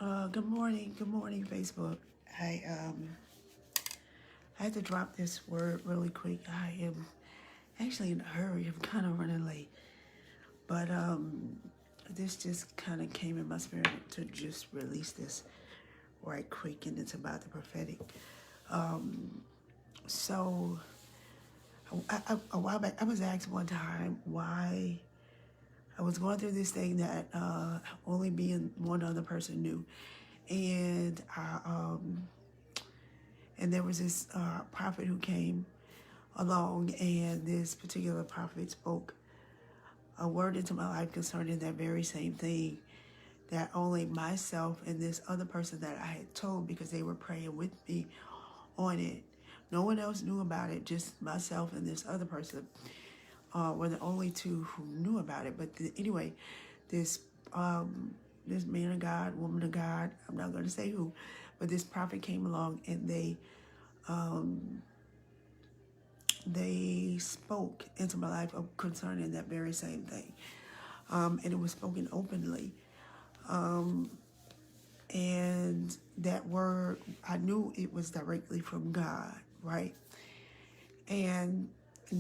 Good morning, Facebook. I had to drop this word really quick. I am actually in a hurry. I'm kind of running late, but this just kind of came in my spirit to just release this right quick, and it's about the prophetic. So a while back, I was asked one time why I was going through this thing that only being one other person knew, and and there was this prophet who came along, and this particular prophet spoke a word into my life concerning that very same thing that only myself and this other person that I had told, because they were praying with me on it. No one else knew about it, just myself and this other person were the only two who knew about it. But anyway, this this man of God, woman of God, I'm not going to say who, but this prophet came along, and they spoke into my life concerning that very same thing. And it was spoken openly. And that word, I knew it was directly from God, right? And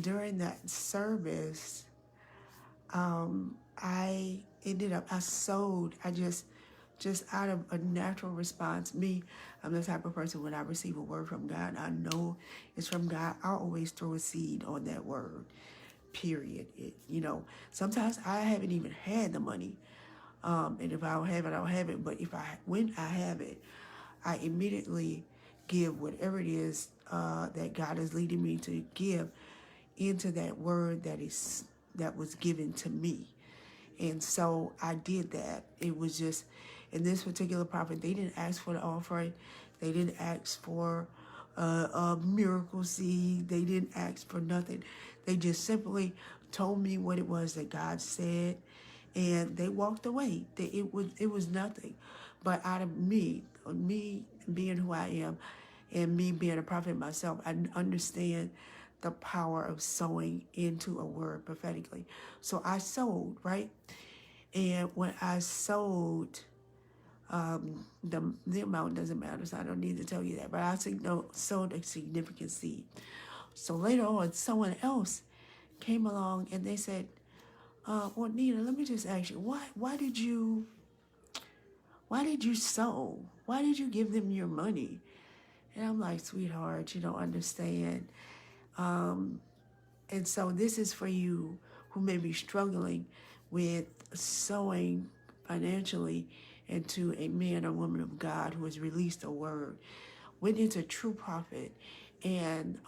during that service, I sowed. I just out of a natural response. I'm the type of person, when I receive a word from God, I know it's from God. I always throw a seed on that word, period. Sometimes I haven't even had the money. And if I don't have it, I don't have it. But when I have it, I immediately give whatever it is that God is leading me to give into that word that was given to me. And so I did that. It was just, in this particular prophet, they didn't ask for the offering. They didn't ask for a miracle seed. They didn't ask for nothing. They just simply told me what it was that God said, and they walked away. It was nothing. But out of me being who I am, and me being a prophet myself, I understand the power of sowing into a word prophetically. So I sowed, right? And when I sowed, the amount doesn't matter, so I don't need to tell you that. But I sowed a significant seed. So later on, someone else came along, and they said, well, Nina, let me just ask you, why did you sow? Why did you give them your money? And I'm like, sweetheart, you don't understand. And so this is for you who may be struggling with sowing financially into a man or woman of God who has released a word, when it's a true prophet, and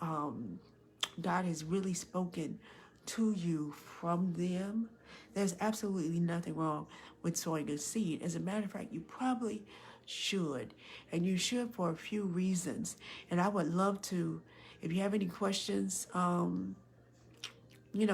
God has really spoken to you from them. There's absolutely nothing wrong with sowing a seed. As a matter of fact, you probably should, and you should for a few reasons. And I would love to, if you have any questions,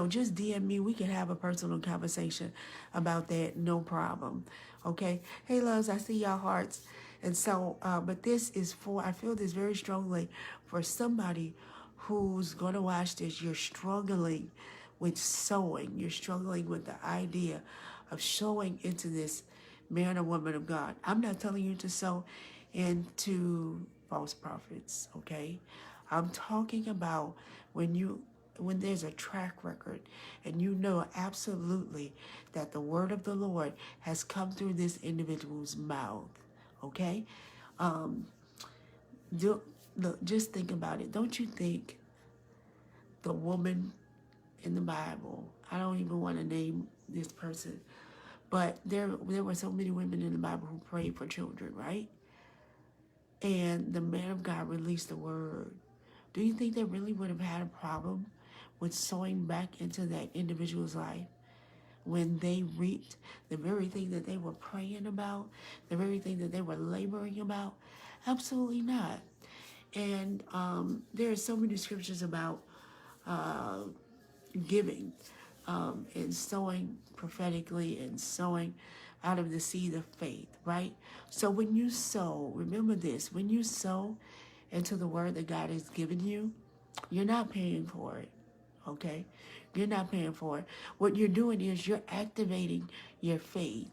just DM me. We can have a personal conversation about that, no problem. Okay? Hey, loves, I see y'all hearts. And so, but this is I feel this very strongly for somebody who's going to watch this. You're struggling with sowing. You're struggling with the idea of sowing into this man or woman of God. I'm not telling you to sow into false prophets, okay? I'm talking about when there's a track record, and you know absolutely that the word of the Lord has come through this individual's mouth, okay? Look, just think about it. Don't you think the woman in the Bible, I don't even want to name this person, but there were so many women in the Bible who prayed for children, right? And the man of God released the word. Do you think they really would have had a problem with sowing back into that individual's life when they reaped the very thing that they were praying about, the very thing that they were laboring about? Absolutely not. And there are so many scriptures about giving and sowing prophetically and sowing out of the seed of faith, right? So when you sow, remember this, when you sow into the word that God has given you, you're not paying for it, okay? You're not paying for it. What you're doing is you're activating your faith.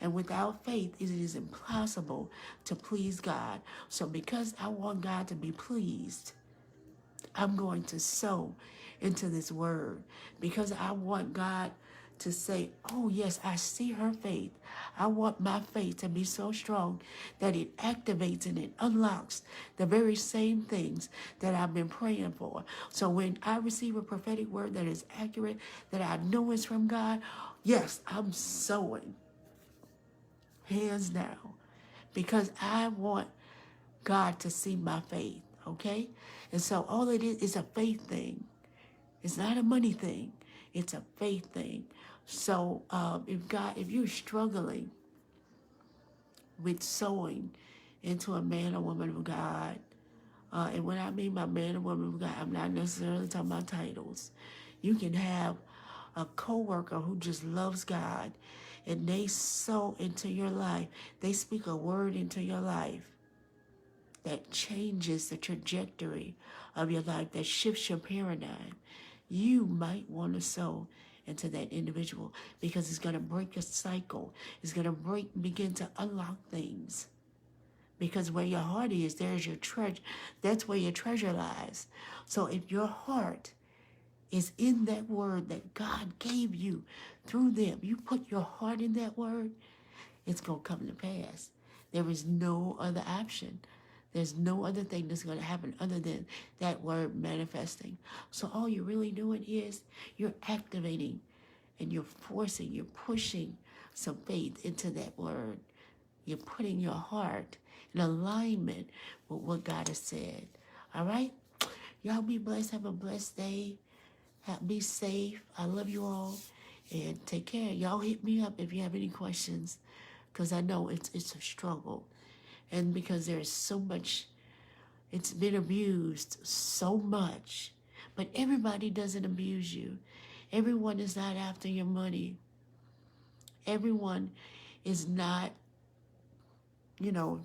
And without faith, it is impossible to please God. So because I want God to be pleased, I'm going to sow into this word because I want God to say, oh yes, I see her faith. I want my faith to be so strong that it activates and it unlocks the very same things that I've been praying for. So when I receive a prophetic word that is accurate, that I know is from God, yes, I'm sowing, hands down, because I want God to see my faith, okay? And so all it is a faith thing. It's not a money thing. It's a faith thing. So if you're struggling with sowing into a man or woman of God, and when I mean by man or woman of God, I'm not necessarily talking about titles. You can have a coworker who just loves God, and they sow into your life. They speak a word into your life that changes the trajectory of your life, that shifts your paradigm. You might want to sow into that individual because it's going to break a cycle. It's going to begin to unlock things. Because where your heart is, there's your treasure. That's where your treasure lies. So if your heart is in that word that God gave you through them, you put your heart in that word, it's going to come to pass. There is no other option. There's no other thing that's going to happen other than that word manifesting. So all you're really doing is you're activating and you're forcing, you're pushing some faith into that word. You're putting your heart in alignment with what God has said. All right? Y'all be blessed. Have a blessed day. Be safe. I love you all. And take care. Y'all hit me up if you have any questions, because I know it's a struggle. And because there's so much, it's been abused so much. But everybody doesn't abuse you. Everyone is not after your money. Everyone is not,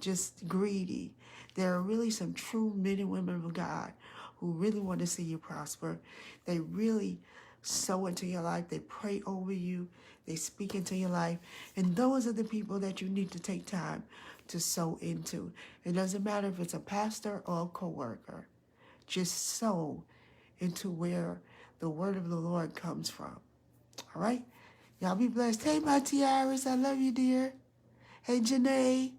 just greedy. There are really some true men and women of God who really want to see you prosper. They really sow into your life. They pray over you. They speak into your life. And those are the people that you need to take time to sow into. It doesn't matter if it's a pastor or a coworker. Just sow into where the word of the Lord comes from. All right? Y'all be blessed. Hey, my tiaras. I love you, dear. Hey, Janae.